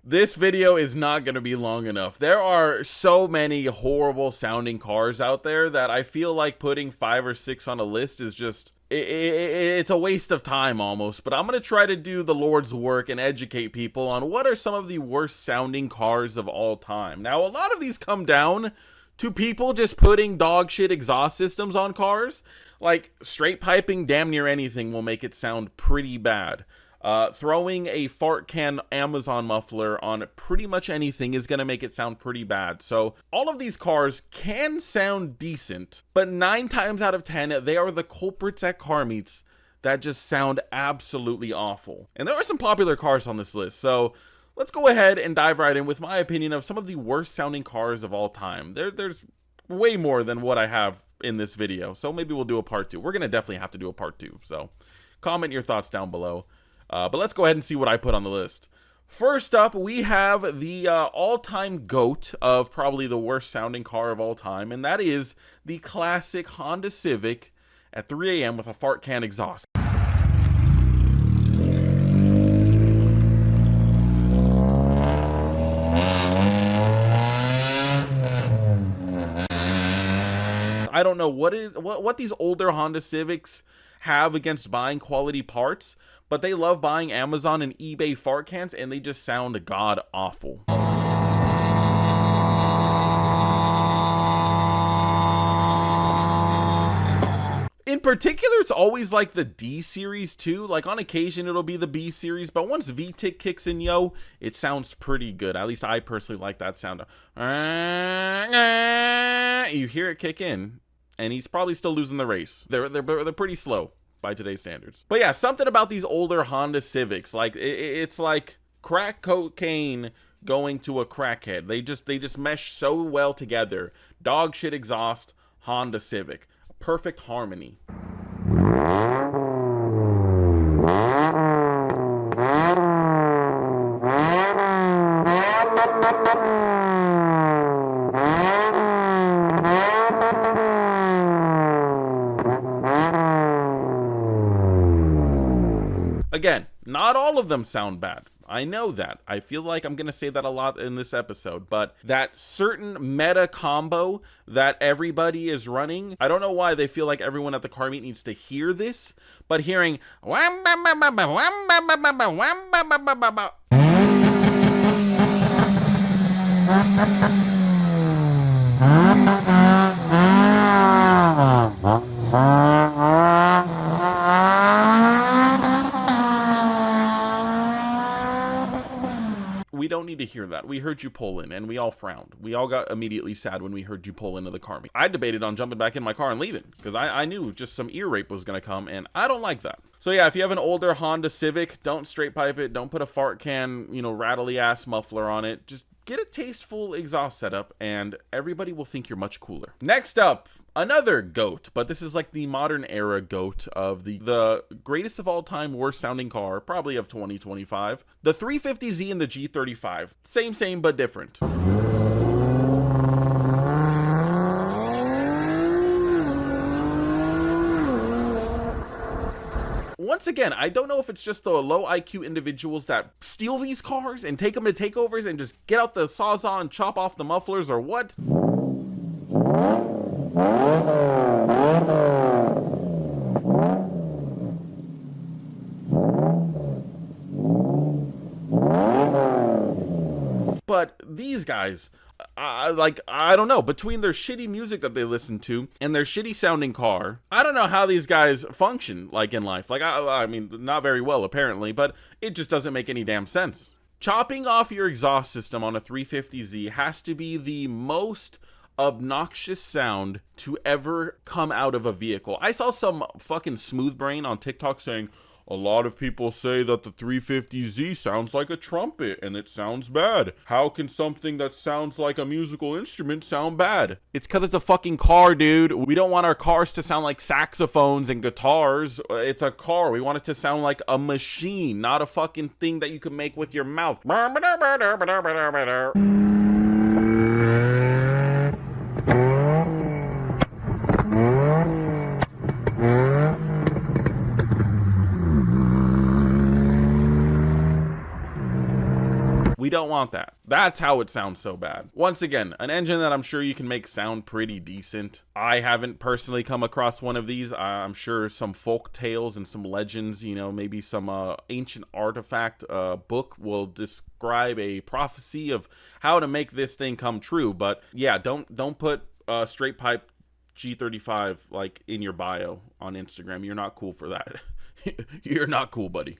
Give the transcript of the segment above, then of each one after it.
This video is not going to be long enough. There are so many horrible sounding cars out there that I feel like putting 5 or 6 on a list is just, it's a waste of time almost. But I'm going to try to do the Lord's work and educate people on what are some of the worst sounding cars of all time. Now, a lot of these come down to people just putting dog shit exhaust systems on cars. Like, straight piping damn near anything will make it sound pretty bad. Throwing a fart can Amazon muffler on pretty much anything is going to make it sound pretty bad. So all of these cars can sound decent, but 9 times out of 10, they are the culprits at car meets that just sound absolutely awful. And there are some popular cars on this list, so let's go ahead and dive right in with my opinion of some of the worst sounding cars of all time. There's way more than what I have in this video, so maybe we'll do a part 2. We're going to definitely have to do a part 2, so comment your thoughts down below. But let's go ahead and see what I put on the list. First up, we have the all-time GOAT of probably the worst sounding car of all time, and that is the classic Honda Civic at 3 a.m. with a fart can exhaust. I don't know what these older Honda Civics have against buying quality parts, but they love buying Amazon and eBay fart cans, and they just sound god awful. In particular, it's always like the D series too. Like on occasion it'll be the B series, but once VTIC kicks in, yo, it sounds pretty good. At least I personally like that sound. You hear it kick in, and he's probably still losing the race. They're pretty slow by today's standards. But yeah, something about these older Honda Civics, like it's like crack cocaine going to a crackhead. They just mesh so well together. Dog shit exhaust, Honda Civic, perfect harmony. Again, not all of them sound bad. I know that. I feel like I'm going to say that a lot in this episode, but that certain meta combo that everybody is running, I don't know why they feel like everyone at the car meet needs to hear this, but hearing we don't need to hear that. We heard you pull in and we all frowned. We all got immediately sad when we heard you pull into the car meet. I debated on jumping back in my car and leaving because I knew just some ear rape was going to come, and I don't like that. So yeah, if you have an older Honda Civic, don't straight pipe it. Don't put a fart can, rattly ass muffler on it. Just get a tasteful exhaust setup and everybody will think you're much cooler. Next up, another GOAT, but this is like the modern era GOAT of the greatest of all time worst sounding car, probably of 2025. The 350Z and the G35. Same, but different. Once again, I don't know if it's just the low IQ individuals that steal these cars and take them to takeovers and just get out the sawzall and chop off the mufflers or what. But these guys, I don't know, between their shitty music that they listen to and their shitty sounding car, I don't know how these guys function like in life. Like, I mean, not very well apparently, but it just doesn't make any damn sense. Chopping off your exhaust system on a 350Z has to be the most obnoxious sound to ever come out of a vehicle. I saw some fucking smooth brain on TikTok saying, a lot of people say that the 350Z sounds like a trumpet and it sounds bad. How can something that sounds like a musical instrument sound bad? It's because it's a fucking car, dude. We don't want our cars to sound like saxophones and guitars. It's a car. We want it to sound like a machine, not a fucking thing that you can make with your mouth. We don't want that. That's how it sounds so bad. Once again, an engine that I'm sure you can make sound pretty decent. I haven't personally come across one of these. I'm sure some folk tales and some legends, you know, maybe some ancient artifact book will describe a prophecy of how to make this thing come true. But yeah, don't put straight pipe G35 like in your bio on Instagram. You're not cool for that. You're not cool, buddy.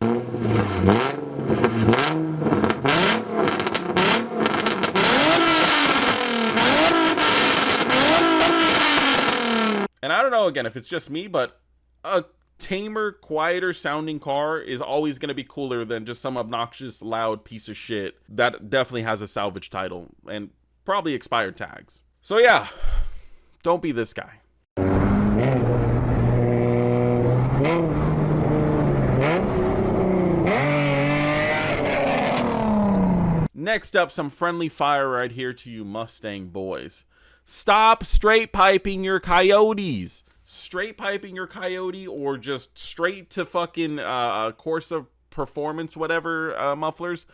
And I don't know, again, if it's just me, but a tamer, quieter sounding car is always going to be cooler than just some obnoxious, loud piece of shit that definitely has a salvage title and probably expired tags. So yeah, don't be this guy. Next up, some friendly fire right here to you Mustang boys. Stop straight piping your coyotes. Straight piping your coyote or just straight to fucking Corsa performance whatever mufflers.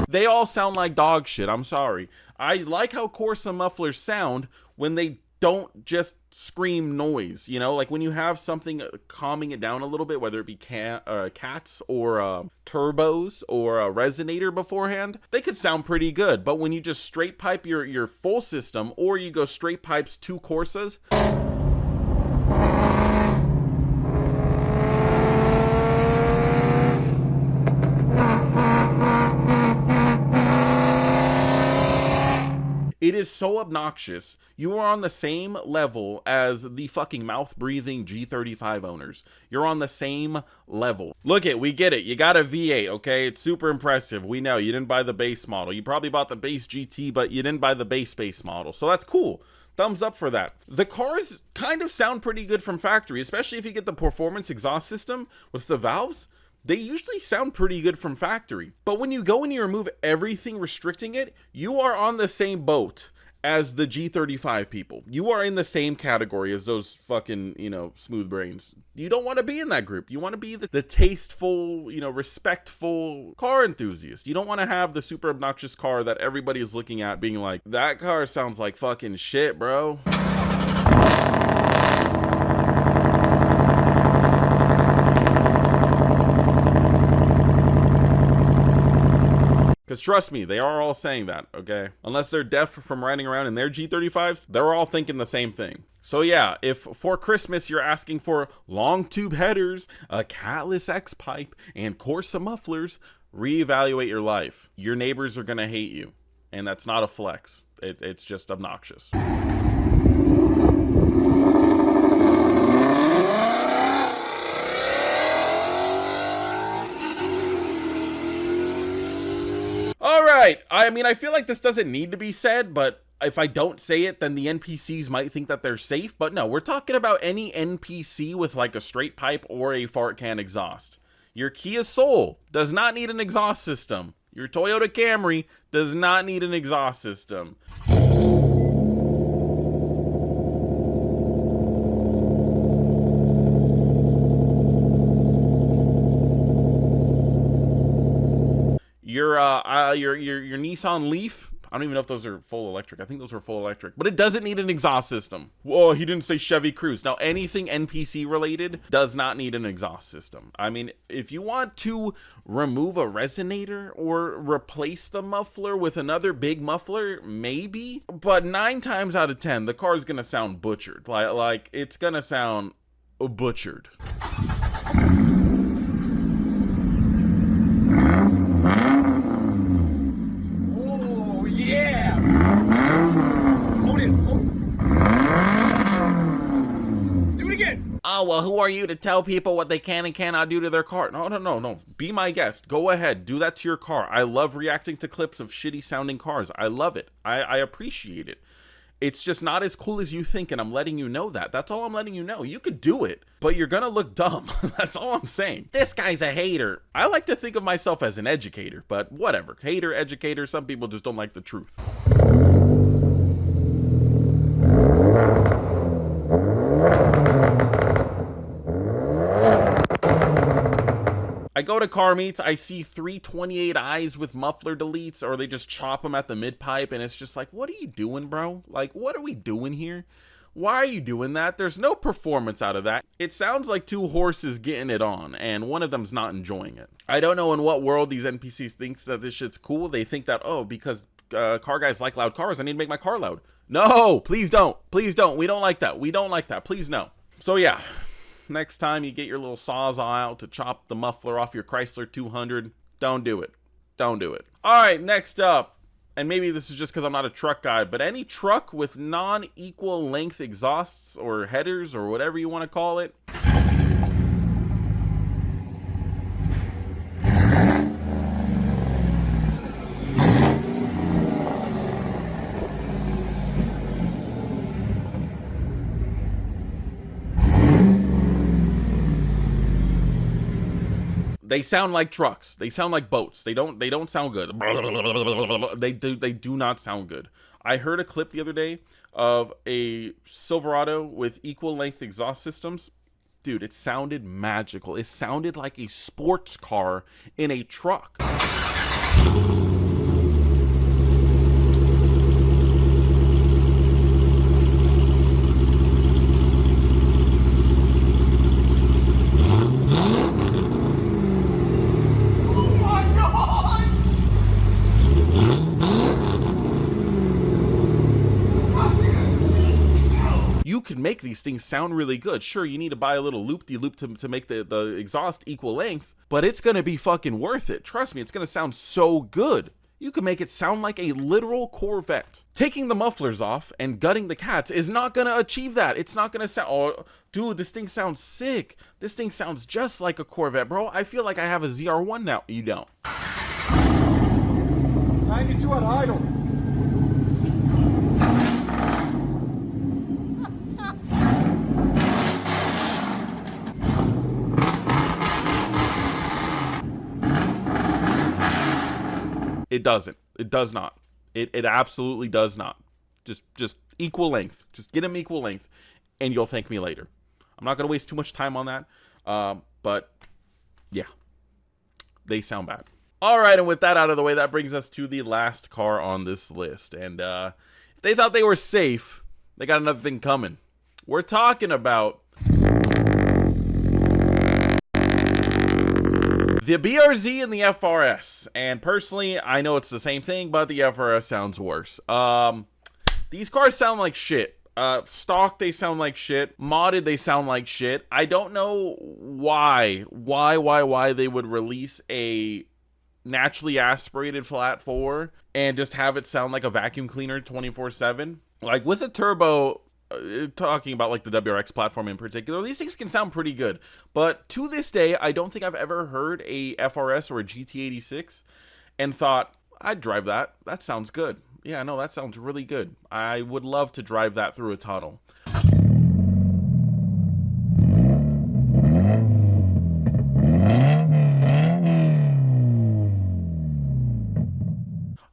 They all sound like dog shit. I'm sorry. I like how Corsa mufflers sound when they don't just scream noise, you know, like when you have something calming it down a little bit, whether it be cats or turbos or a resonator beforehand, they could sound pretty good. But when you just straight pipe your full system, or you go straight pipes to Corsas, it is so obnoxious. You are on the same level as the fucking mouth-breathing G35 owners. You're on the same level. Look it, we get it. You got a V8, okay? It's super impressive. We know you didn't buy the base model. You probably bought the base GT, but you didn't buy the base model. So that's cool. Thumbs up for that. The cars kind of sound pretty good from factory, especially if you get the performance exhaust system with the valves. They usually sound pretty good from factory. But when you go and you remove everything restricting it, you are on the same boat as the G35 people. You are in the same category as those fucking, you know, smooth brains. You don't want to be in that group. You want to be the tasteful, you know, respectful car enthusiast. You don't want to have the super obnoxious car that everybody is looking at being like, that car sounds like fucking shit, bro. Because trust me, they are all saying that, okay? Unless they're deaf from riding around in their G35s, they're all thinking the same thing. So yeah, if for Christmas you're asking for long tube headers, a catless X-pipe, and Corsa mufflers, reevaluate your life. Your neighbors are gonna hate you. And that's not a flex. It's just obnoxious. Alright, I mean, I feel like this doesn't need to be said, but if I don't say it, then the NPCs might think that they're safe. But no, we're talking about any NPC with like a straight pipe or a fart can exhaust. Your Kia Soul does not need an exhaust system. Your Toyota Camry does not need an exhaust system. Your Nissan Leaf, I don't even know if those are full electric. I think those are full electric, but it doesn't need an exhaust system. Whoa, he didn't say Chevy Cruze. Now, anything NPC related does not need an exhaust system. I mean, if you want to remove a resonator or replace the muffler with another big muffler, maybe, but 9 times out of 10, the car is going to sound butchered. Like it's going to sound butchered. Yeah, oh, well, who are you to tell people what they can and cannot do to their car? No, no, no, no. Be my guest. Go ahead. Do that to your car. I love reacting to clips of shitty sounding cars. I love it. I appreciate it. It's just not as cool as you think, and I'm letting you know that. That's all I'm letting you know. You could do it, but you're gonna look dumb. That's all I'm saying. This guy's a hater. I like to think of myself as an educator, but whatever. Hater, educator, some people just don't like the truth. I go to car meets, I see 328i's with muffler deletes, or they just chop them at the mid pipe, and it's just like, what are you doing, bro? Like, what are we doing here? Why are you doing that? There's no performance out of that. It sounds like two horses getting it on, and one of them's not enjoying it. I don't know in what world these NPCs think that this shit's cool. They think that, oh, because car guys like loud cars, I need to make my car loud. No, please don't. Please don't. We don't like that. We don't like that. Please no. So yeah. Next time you get your little sawzall out to chop the muffler off your Chrysler 200, don't do it. Don't do it. All right, next up, and maybe this is just because I'm not a truck guy, but any truck with non-equal length exhausts or headers or whatever you want to call it, they sound like trucks. They sound like boats. They don't sound good. They do not sound good. I heard a clip the other day of a Silverado with equal length exhaust systems. Dude, it sounded magical. It sounded like a sports car in a truck. You can make these things sound really good. Sure, you need to buy a little loop-de-loop to make the exhaust equal length, but it's going to be fucking worth it. Trust me, it's going to sound so good. You can make it sound like a literal Corvette. Taking the mufflers off and gutting the cats is not going to achieve that. It's not going to sound, oh, dude, this thing sounds sick. This thing sounds just like a Corvette, bro. I feel like I have a ZR1 now. You don't. 92 at idle. It doesn't. It does not. It absolutely does not. Just equal length. Just get them equal length, and you'll thank me later. I'm not going to waste too much time on that. But, yeah. They sound bad. All right, and with that out of the way, that brings us to the last car on this list. And if they thought they were safe, they got another thing coming. We're talking about the BRZ and the FRS, and personally, I know it's the same thing, but the FRS sounds worse. These cars sound like shit. Stock, they sound like shit. Modded, they sound like shit. I don't know why they would release a naturally aspirated flat 4 and just have it sound like a vacuum cleaner 24/7. Like with a turbo, talking about like the WRX platform in particular, these things can sound pretty good, but to this day I don't think I've ever heard a FRS or a GT86 and thought, I'd drive that. That sounds good. Yeah, no, that sounds really good. I would love to drive that through a tunnel.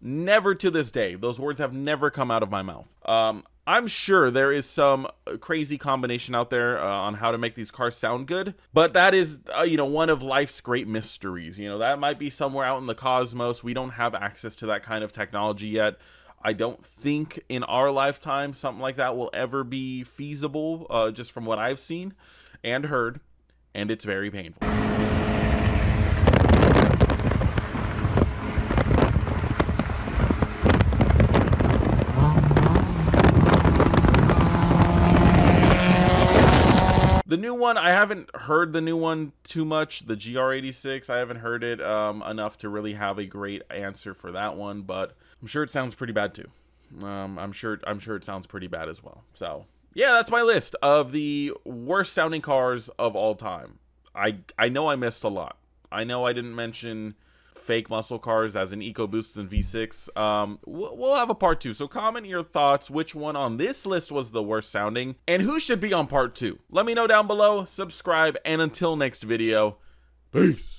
Never to this day. Those words have never come out of my mouth. I'm sure there is some crazy combination out there on how to make these cars sound good, but that is, one of life's great mysteries. That might be somewhere out in the cosmos. We don't have access to that kind of technology yet. I don't think in our lifetime something like that will ever be feasible, just from what I've seen and heard, and it's very painful. The new one, I haven't heard the new one too much, the GR86. I haven't heard it enough to really have a great answer for that one, but I'm sure it sounds pretty bad too. I'm sure it sounds pretty bad as well. So, yeah, that's my list of the worst sounding cars of all time. I know I missed a lot. I know I didn't mention fake muscle cars as in EcoBoosts and V6. We'll have a part 2. So comment your thoughts. Which one on this list was the worst sounding? And who should be on part 2? Let me know down below. Subscribe. And until next video, peace.